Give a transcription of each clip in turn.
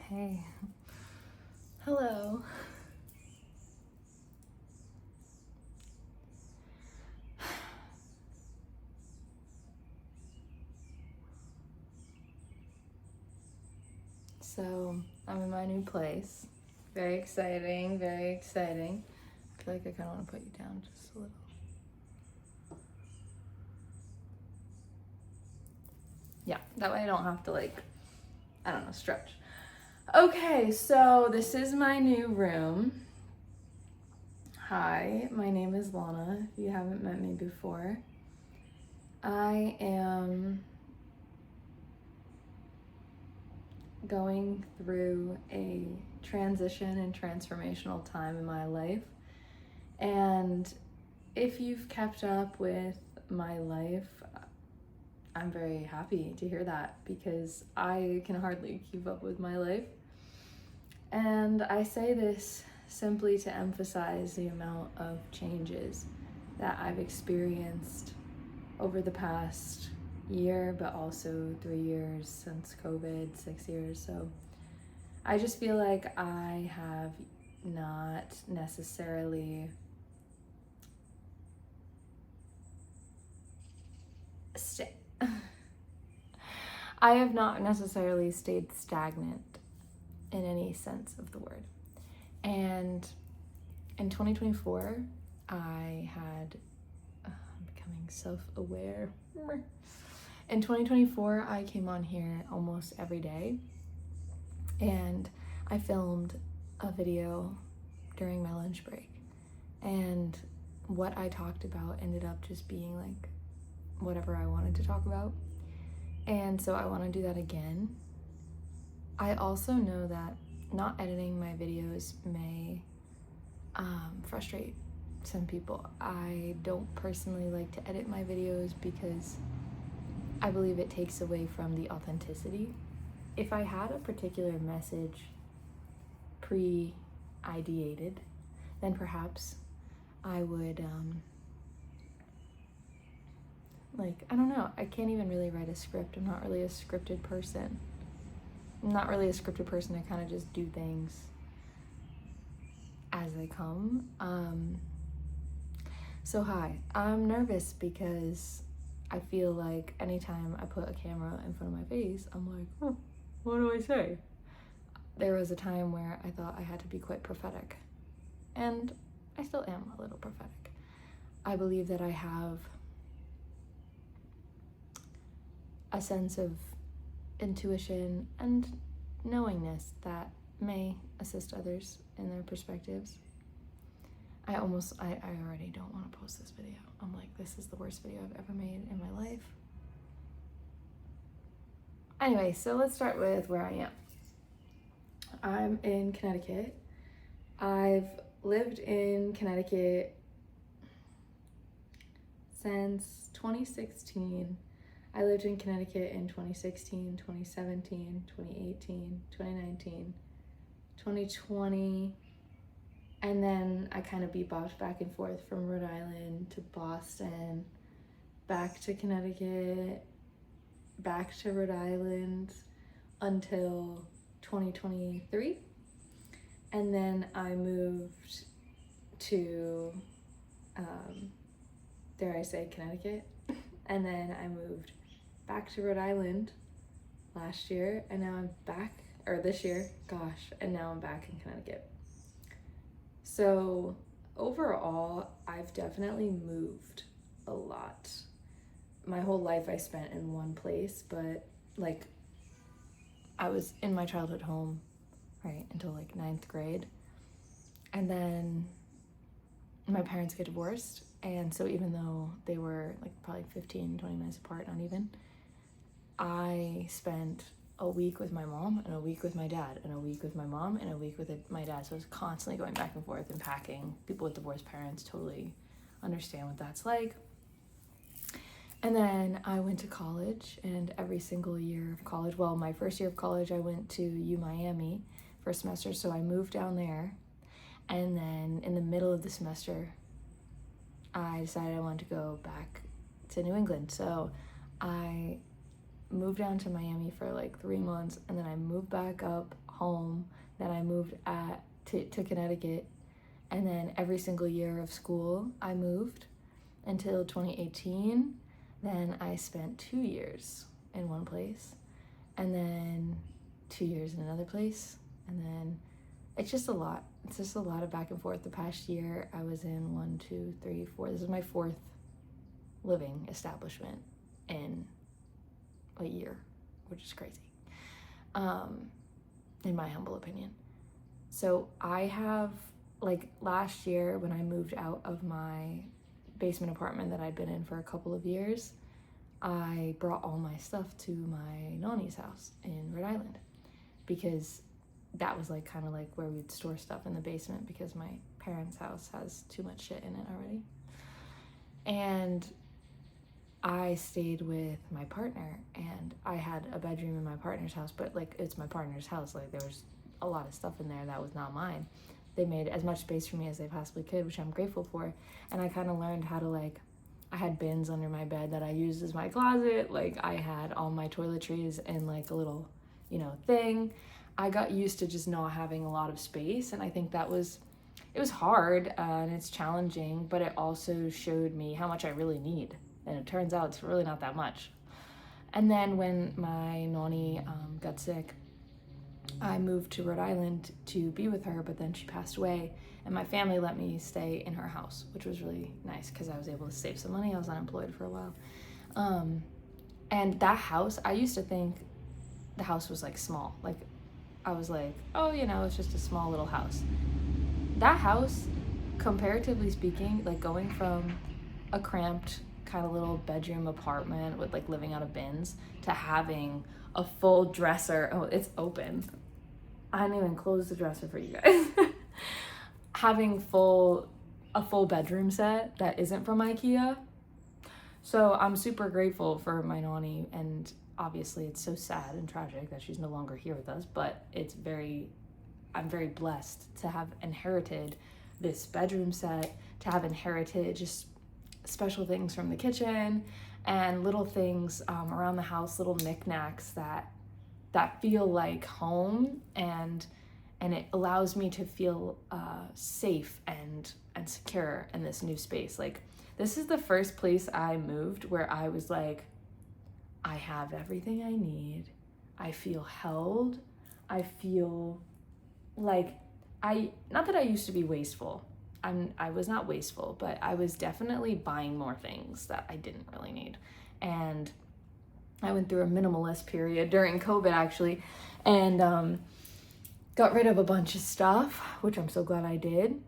Hey. Hello. So, I'm in my new place. Very exciting, very exciting. I feel like I kind of want to put you down just a little. Yeah, that way I don't have to stretch. Okay, so this is my new room. Hi, my name is Lana, if you haven't met me before. I am going through a transition and transformational time in my life. And if you've kept up with my life, I'm very happy to hear that because I can hardly keep up with my life. And I say this simply to emphasize the amount of changes that I've experienced over the past year, but also 3 years since COVID, 6 years. So I just feel like I have not necessarily I have not necessarily stayed stagnant in any sense of the word. And in 2024, I had, I'm becoming self-aware. In 2024, I came on here almost every day and I filmed a video during my lunch break. And what I talked about ended up just being like whatever I wanted to talk about. And so I want to do that again. I also know that not editing my videos may frustrate some people. I don't personally like to edit my videos because I believe it takes away from the authenticity. If I had a particular message pre-ideated, then perhaps I would I don't know, I can't even really write a script. I'm not really a scripted person. I kind of just do things as they come. So hi, I'm nervous because I feel like anytime I put a camera in front of my face, I'm like, oh, what do I say? There was a time where I thought I had to be quite prophetic, and I still am a little prophetic. I believe that I have a sense of intuition and knowingness that may assist others in their perspectives. I already don't want to post this video. I'm like, this is the worst video I've ever made in my life. Anyway, so let's start with where I am. I'm in Connecticut. I've lived in Connecticut since 2016. I lived in Connecticut in 2016, 2017, 2018, 2019, 2020, and then I kind of bebopped back and forth from Rhode Island to Boston, back to Connecticut, back to Rhode Island until 2023. And then I moved to, dare I say, Connecticut. And then I moved back to Rhode Island last year, and now I'm back, or this year, gosh, and now I'm back in Connecticut. So overall, I've definitely moved a lot. My whole life I spent in one place, but like I was in my childhood home, right, until like 9th grade. And then my parents get divorced. And so even though they were like probably 15, 20 minutes apart, not even, I spent a week with my mom and a week with my dad and a week with my mom and a week with my dad. So I was constantly going back and forth and packing. People with divorced parents totally understand what that's like. And then I went to college, and every single year of college, well, my first year of college, I went to Miami for a semester. So I moved down there. And then in the middle of the semester, I decided I wanted to go back to New England. So I moved down to Miami for like 3 months, and then I moved back up home. Then I moved to Connecticut. And then every single year of school, I moved until 2018. Then I spent 2 years in one place, and then 2 years in another place. And then it's just a lot. It's just a lot of back and forth. The past year, I was in 1, 2, 3, 4. This is my 4th living establishment in a year, which is crazy, in my humble opinion. So I have, like, last year when I moved out of my basement apartment that I'd been in for a couple of years, I brought all my stuff to my nanny's house in Rhode Island, because that was like kind of like where we'd store stuff in the basement, because my parents' house has too much shit in it already. And I stayed with my partner, and I had a bedroom in my partner's house, but like, it's my partner's house. Like, there was a lot of stuff in there that was not mine. They made as much space for me as they possibly could, which I'm grateful for. And I kind of learned how to, like, I had bins under my bed that I used as my closet. Like, I had all my toiletries in like a little, thing. I got used to just not having a lot of space, and I think it was hard, and it's challenging, but it also showed me how much I really need. And it turns out it's really not that much. And then when my nanny got sick, I moved to Rhode Island to be with her, but then she passed away, and my family let me stay in her house, which was really nice because I was able to save some money. I was unemployed for a while. And that house, I used to think the house was like small. Like, I was like, oh, it's just a small little house. That house, comparatively speaking, like going from a cramped kind of little bedroom apartment with like living out of bins to having a full dresser. Oh, it's open. I didn't even close the dresser for you guys. Having a full bedroom set that isn't from IKEA. So I'm super grateful for my nanny, and obviously it's so sad and tragic that she's no longer here with us, but I'm very blessed to have inherited this bedroom set, to have inherited just special things from the kitchen and little things around the house, little knickknacks that feel like home, and it allows me to feel safe and secure in this new space. Like, this is the first place I moved where I was like, I have everything I need. I feel held. I feel like not that I used to be wasteful. I was not wasteful, but I was definitely buying more things that I didn't really need. And I went through a minimalist period during COVID, actually, and got rid of a bunch of stuff, which I'm so glad I did.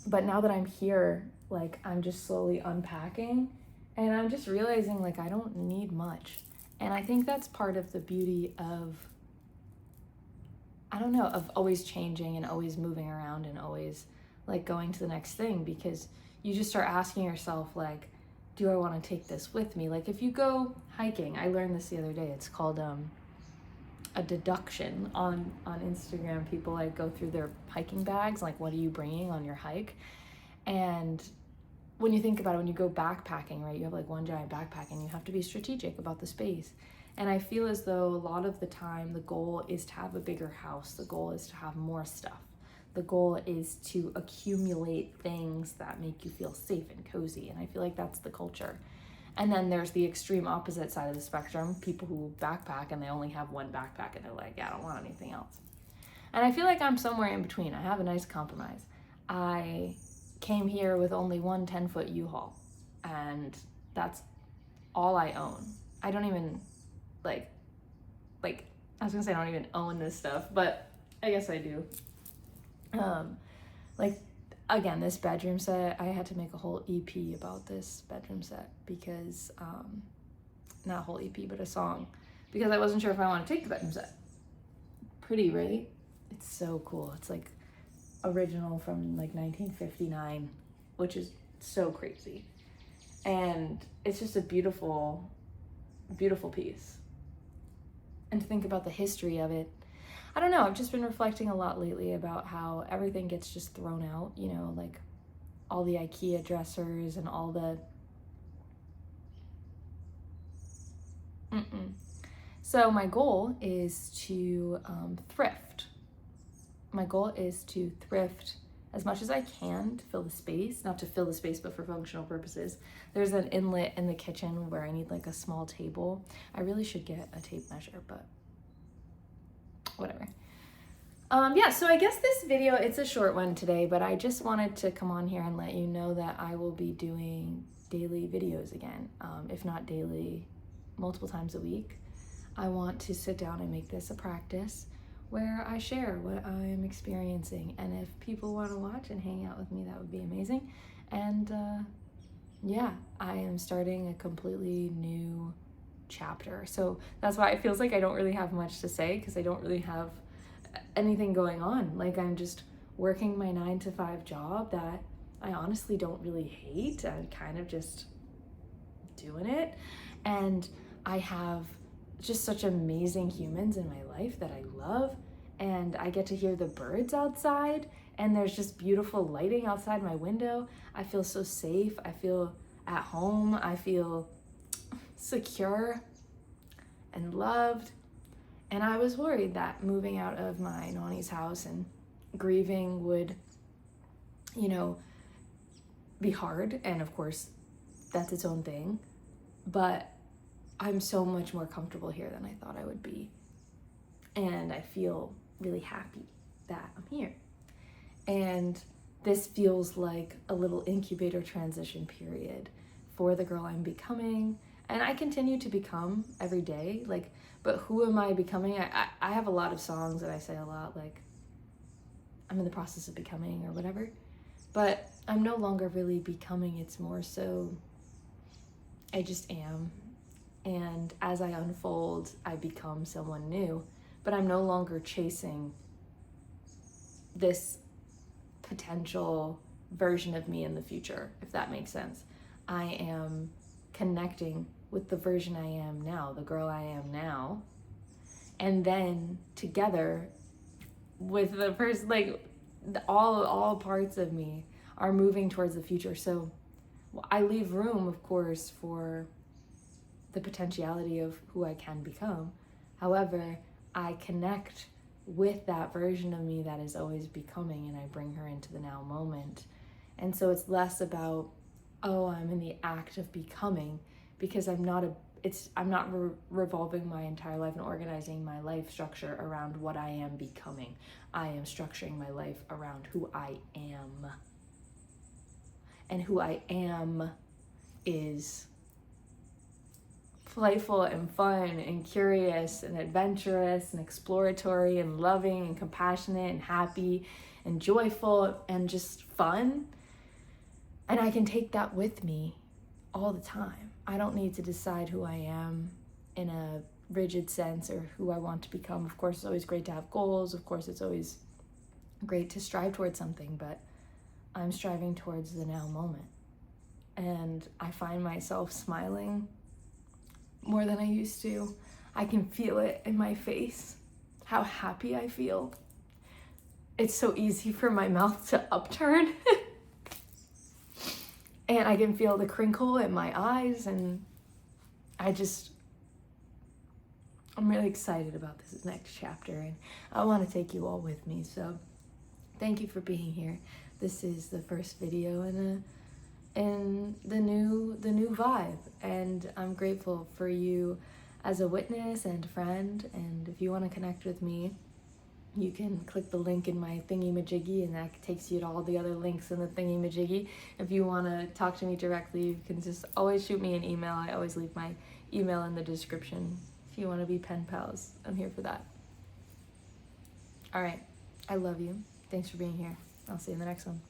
But now that I'm here, like, I'm just slowly unpacking, and I'm just realizing, like, I don't need much. And I think that's part of the beauty of, of always changing and always moving around and always, like, going to the next thing, because you just start asking yourself, like, do I want to take this with me? Like, if you go hiking, I learned this the other day, it's called a deduction on Instagram. People, like, go through their hiking bags, like, what are you bringing on your hike? And when you think about it, when you go backpacking, right, you have like one giant backpack, and you have to be strategic about the space. And I feel as though a lot of the time the goal is to have a bigger house. The goal is to have more stuff. The goal is to accumulate things that make you feel safe and cozy. And I feel like that's the culture. And then there's the extreme opposite side of the spectrum, people who backpack and they only have one backpack and they're like, yeah, I don't want anything else. And I feel like I'm somewhere in between. I have a nice compromise. I came here with only one 10-foot U-Haul, and that's all I own. I don't even like I was gonna say I don't even own this stuff, but I guess I do. Like, again, this bedroom set, I had to make a whole EP about this bedroom set, because not a whole EP, but a song, because I wasn't sure if I want to take the bedroom set. Pretty, right? It's so cool. It's like original from like 1959, which is so crazy. And it's just a beautiful, beautiful piece. And to think about the history of it, I don't know, I've just been reflecting a lot lately about how everything gets just thrown out, like all the IKEA dressers and all the So my goal is to thrift. My goal is to thrift as much as I can to fill the space, not to fill the space, but for functional purposes. There's an inlet in the kitchen where I need like a small table. I really should get a tape measure, but whatever. Yeah, so I guess this video, it's a short one today, but I just wanted to come on here and let you know that I will be doing daily videos again, if not daily, multiple times a week. I want to sit down and make this a practice where I share what I'm experiencing, and if people want to watch and hang out with me, that would be amazing. And yeah, I am starting a completely new chapter, so that's why it feels like I don't really have much to say, because I don't really have anything going on. Like, I'm just working my 9-to-5 job that I honestly don't really hate. I'm kind of just doing it, and I have just such amazing humans in my life that I love, and I get to hear the birds outside, and there's just beautiful lighting outside my window. I feel so safe. I feel at home. I feel secure and loved. And I was worried that moving out of my nanny's house and grieving would, be hard. And of course, that's its own thing. But I'm so much more comfortable here than I thought I would be. And I feel really happy that I'm here. And this feels like a little incubator transition period for the girl I'm becoming. And I continue to become every day. But who am I becoming? I have a lot of songs that I say a lot, like, I'm in the process of becoming or whatever. But I'm no longer really becoming. It's more so I just am. And as I unfold, I become someone new. But I'm no longer chasing this potential version of me in the future, if that makes sense. I am connecting with the version I am now, the girl I am now. And then together with the person, all parts of me are moving towards the future. So I leave room, of course, for the potentiality of who I can become. However, I connect with that version of me that is always becoming, and I bring her into the now moment. And so it's less about, I'm in the act of becoming, because I'm not revolving my entire life and organizing my life structure around what I am becoming. I am structuring my life around who I am. And who I am is playful and fun and curious and adventurous and exploratory and loving and compassionate and happy and joyful and just fun. And I can take that with me all the time. I don't need to decide who I am in a rigid sense or who I want to become. Of course, it's always great to have goals. Of course, it's always great to strive towards something, but I'm striving towards the now moment. And I find myself smiling more than I used to. I can feel it in my face, how happy I feel. It's so easy for my mouth to upturn. And I can feel the crinkle in my eyes, and I'm really excited about this next chapter, and I want to take you all with me. So thank you for being here. This is the first video in the new vibe, and I'm grateful for you as a witness and friend. And if you want to connect with me, you can click the link in my thingy-majiggy, and that takes you to all the other links in the thingy-majiggy. If you want to talk to me directly, you can just always shoot me an email. I always leave my email in the description. If you want to be pen pals, I'm here for that. All right, I love you. Thanks for being here. I'll see you in the next one.